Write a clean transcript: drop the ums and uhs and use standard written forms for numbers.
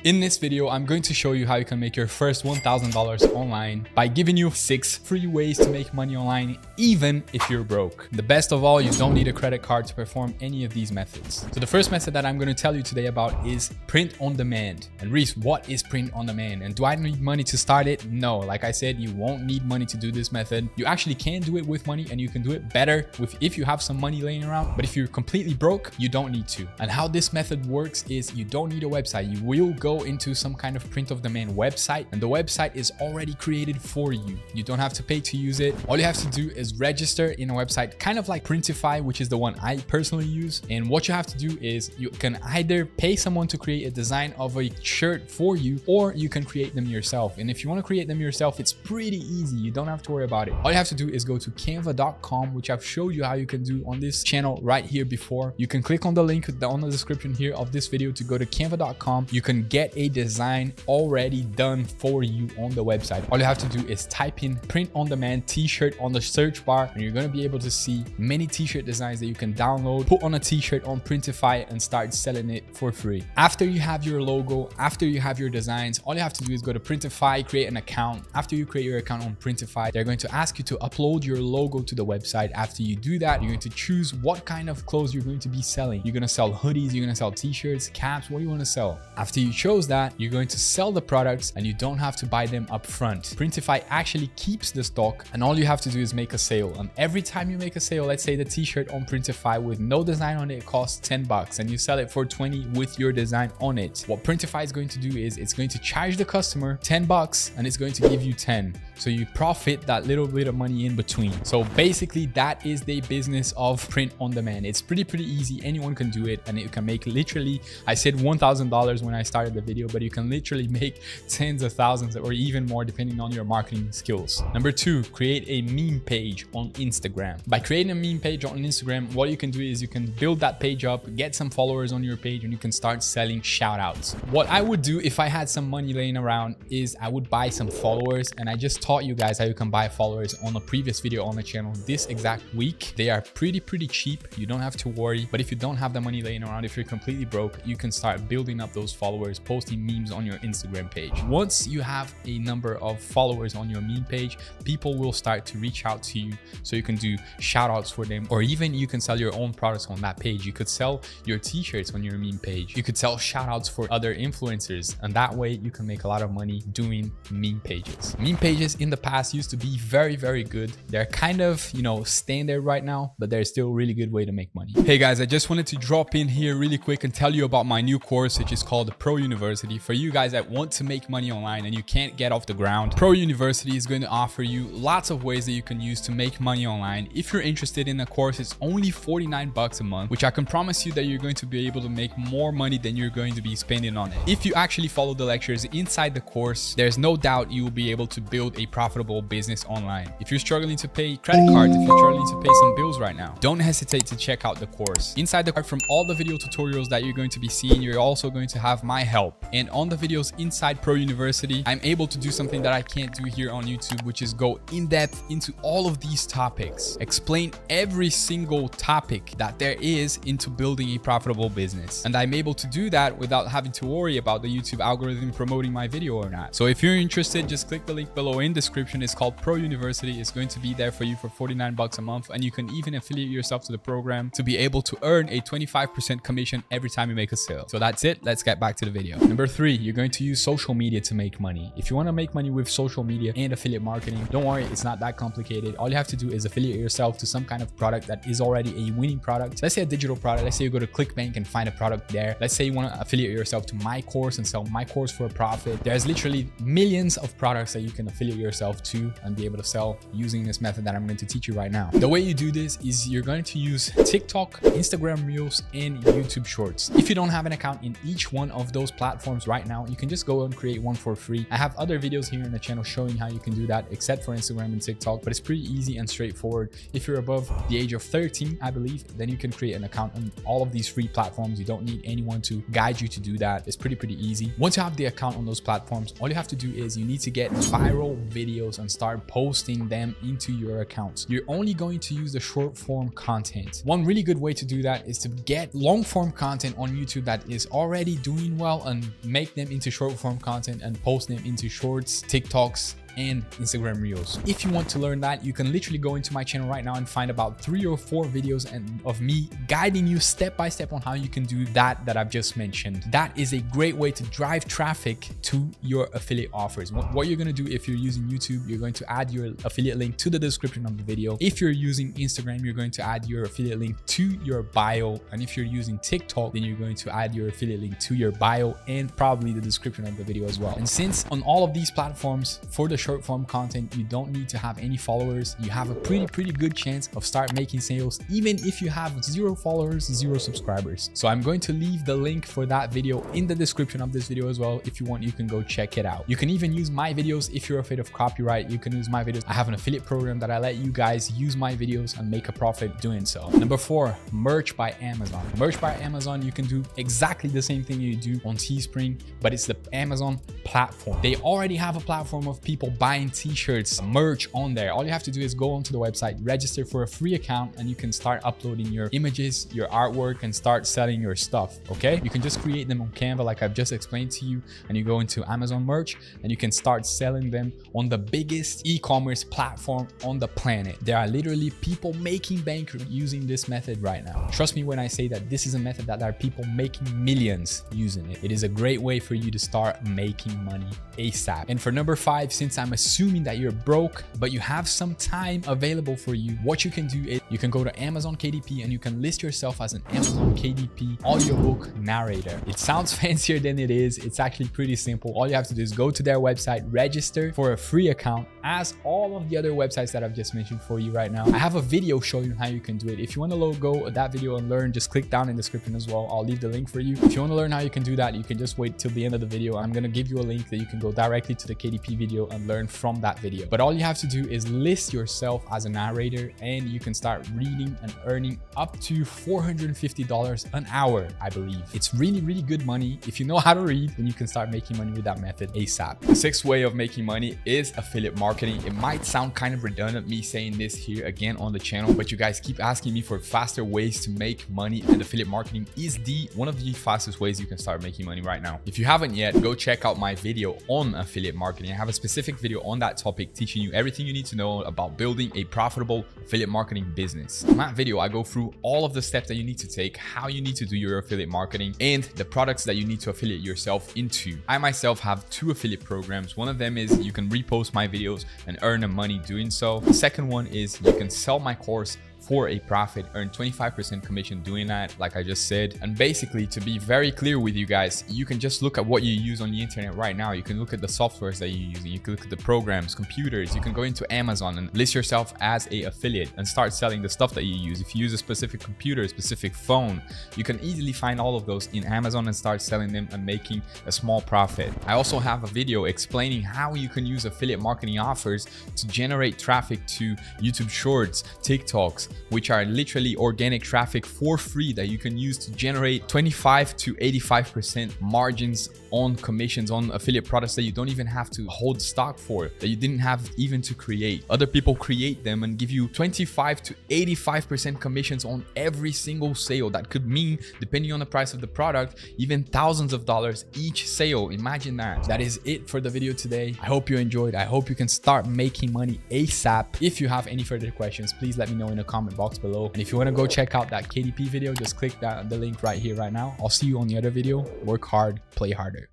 In this video, I'm going to show you how you can make your first $1,000 online by giving you 6 free ways to make money online, even if you're broke. The best of all, you don't need a credit card to perform any of these methods. So the first method that I'm going to tell you today about is print on demand. And Reese, what is print on demand? And do I need money to start it? No, like I said, you won't need money to do this method. You actually can do it with money, and you can do it better if you have some money laying around. But if you're completely broke, you don't need to. And how this method works is you don't need a website. You will go into some kind of print of demand website, and the website is already created for you. You don't have to pay to use it. All you have to do is register in a website, kind of like Printify, which is the one I personally use. And what you have to do is you can either pay someone to create a design of a shirt for you, or you can create them yourself. And if you want to create them yourself, it's pretty easy. You don't have to worry about it. All you have to do is go to canva.com, which I've showed you how you can do on this channel right here before. You can click on the link on the description here of this video to go to canva.com. You can get a design already done for you on the website. All you have to do is type in print on demand t-shirt on the search bar, and you're going to be able to see many t-shirt designs that you can download, put on a t-shirt on Printify, and start selling it for free. After you have your logo, after you have your designs, all you have to do is go to Printify, create an account. After you create your account on Printify, they're going to ask you to upload your logo to the website. After you do that, you're going to choose what kind of clothes you're going to be selling. You're going to sell hoodies, you're going to sell t-shirts, caps, what do you want to sell? After you chose that, you're going to sell the products, and you don't have to buy them up front. Printify actually keeps the stock, and all you have to do is make a sale. And every time you make a sale, let's say the t-shirt on Printify with no design on it costs 10 bucks, and you sell it for 20 with your design on it. What Printify is going to do is it's going to charge the customer 10 bucks, and it's going to give you 10. So you profit that little bit of money in between. So basically that is the business of print on demand. It's pretty easy. Anyone can do it, and you can make literally, I said $1,000 when I started the video, but you can literally make tens of thousands or even more depending on your marketing skills. Number 2, create a meme page on Instagram. By creating a meme page on Instagram, what you can do is you can build that page up, get some followers on your page, and you can start selling shout outs. What I would do if I had some money laying around is I would buy some followers, and I just taught you guys how you can buy followers on a previous video on the channel this exact week. They are pretty cheap. You don't have to worry. But if you don't have the money laying around, if you're completely broke, you can start building up those followers, posting memes on your Instagram page. Once you have a number of followers on your meme page, people will start to reach out to you, so you can do shout outs for them, or even you can sell your own products on that page. You could sell your t-shirts on your meme page. You could sell shout outs for other influencers, and that way you can make a lot of money doing meme pages. Meme pages in the past used to be very good. They're kind of, staying there right now, but they're still a really good way to make money. Hey guys, I just wanted to drop in here really quick and tell you about my new course, which is called Pro University. For you guys that want to make money online and you can't get off the ground, Pro University is going to offer you lots of ways that you can use to make money online. If you're interested in the course, it's only 49 bucks a month, which I can promise you that you're going to be able to make more money than you're going to be spending on it. If you actually follow the lectures inside the course, there's no doubt you will be able to build a profitable business online. If you're struggling to pay credit cards, if you're struggling to pay some bills right now, don't hesitate to check out the course. Inside the course, from all the video tutorials that you're going to be seeing, you're also going to have my help. And on the videos inside Pro University, I'm able to do something that I can't do here on YouTube, which is go in depth into all of these topics, explain every single topic that there is into building a profitable business. And I'm able to do that without having to worry about the YouTube algorithm promoting my video or not. So if you're interested, just click the link below in description. It's called Pro University. It's going to be there for you for 49 bucks a month, and you can even affiliate yourself to the program to be able to earn a 25% commission every time you make a sale. So that's it. Let's get back to the video. Number 3, you're going to use social media to make money. If you want to make money with social media and affiliate marketing, don't worry, it's not that complicated. All you have to do is affiliate yourself to some kind of product that is already a winning product. Let's say a digital product. Let's say you go to ClickBank and find a product there. Let's say you want to affiliate yourself to my course and sell my course for a profit. There's literally millions of products that you can affiliate yourself to and be able to sell using this method that I'm going to teach you right now. The way you do this is you're going to use TikTok, Instagram Reels, and YouTube Shorts. If you don't have an account in each one of those platforms right now, you can just go and create one for free. I have other videos here in the channel showing how you can do that, except for Instagram and TikTok, but it's pretty easy and straightforward. If you're above the age of 13, I believe, then you can create an account on all of these free platforms. You don't need anyone to guide you to do that. It's pretty easy. Once you have the account on those platforms, all you have to do is you need to get viral videos and start posting them into your accounts. You're only going to use the short form content. One really good way to do that is to get long form content on YouTube that is already doing well and make them into short form content and post them into shorts, TikToks, and Instagram Reels. If you want to learn that, you can literally go into my channel right now and find about 3 or 4 videos of me guiding you step by step on how you can do that I've just mentioned. That is a great way to drive traffic to your affiliate offers. What you're going to do if you're using YouTube, you're going to add your affiliate link to the description of the video. If you're using Instagram, you're going to add your affiliate link to your bio. And if you're using TikTok, then you're going to add your affiliate link to your bio and probably the description of the video as well. And since on all of these platforms, for the short form content, you don't need to have any followers, you have a pretty good chance of start making sales even if you have 0 followers, 0 subscribers. So I'm going to leave the link for that video in the description of this video as well. If you want, you can go check it out. You can even use my videos if you're afraid of copyright. You can use my videos. I have an affiliate program that I let you guys use my videos and make a profit doing so. Number 4, merch by Amazon. Merch by Amazon, you can do exactly the same thing you do on Teespring, but it's the Amazon platform. They already have a platform of people buying t-shirts, merch on there. All you have to do is go onto the website, register for a free account, and you can start uploading your images, your artwork, and start selling your stuff. Okay, you can just create them on Canva like I've just explained to you, and you go into Amazon merch and you can start selling them on the biggest e-commerce platform on the planet. There are literally people making bank using this method right now. Trust me when I say that this is a method that there are people making millions using it. It is a great way for you to start making money ASAP. And for number 5, since I'm assuming that you're broke but you have some time available for you, what you can do is you can go to Amazon KDP and you can list yourself as an Amazon KDP audiobook narrator. It sounds fancier than it is. It's actually pretty simple. All you have to do is go to their website, register for a free account, as all of the other websites that I've just mentioned for you right now. I have a video showing you how you can do it. If you want to go that video and learn, just click down in the description as well. I'll leave the link for you. If you want to learn how you can do that, you can just wait till the end of the video. I'm going to give you a link that you can go directly to the KDP video and learn from that video. But all you have to do is list yourself as a narrator and you can start reading and earning up to $450 an hour, I believe. It's really good money. If you know how to read, then you can start making money with that method ASAP. The 6th way of making money is affiliate marketing. It might sound kind of redundant me saying this here again on the channel, but you guys keep asking me for faster ways to make money, and affiliate marketing is one of the fastest ways you can start making money right now. If you haven't yet, go check out my video on affiliate marketing. I have a specific video on that topic teaching you everything you need to know about building a profitable affiliate marketing business. In that video, I go through all of the steps that you need to take, how you need to do your affiliate marketing, and the products that you need to affiliate yourself into. I myself have 2 affiliate programs. One of them is you can repost my videos and earn money doing so. The second one is you can sell my course for a profit, earn 25% commission doing that, like I just said. And basically, to be very clear with you guys, you can just look at what you use on the internet right now. You can look at the softwares that you're using. You can look at the programs, computers. You can go into Amazon and list yourself as a affiliate and start selling the stuff that you use. If you use a specific computer, a specific phone, you can easily find all of those in Amazon and start selling them and making a small profit. I also have a video explaining how you can use affiliate marketing offers to generate traffic to YouTube Shorts, TikToks, which are literally organic traffic for free that you can use to generate 25 to 85% margins on commissions on affiliate products that you don't even have to hold stock for, that you didn't have even to create. Other people create them and give you 25 to 85% commissions on every single sale. That could mean, depending on the price of the product, even thousands of dollars each sale. Imagine that. That is it for the video today. I hope you enjoyed. I hope you can start making money ASAP. If you have any further questions, please let me know in the comment box below. And if you want to go check out that KDP video, just click the link right here, right now. I'll see you on the other video. Work hard, play harder.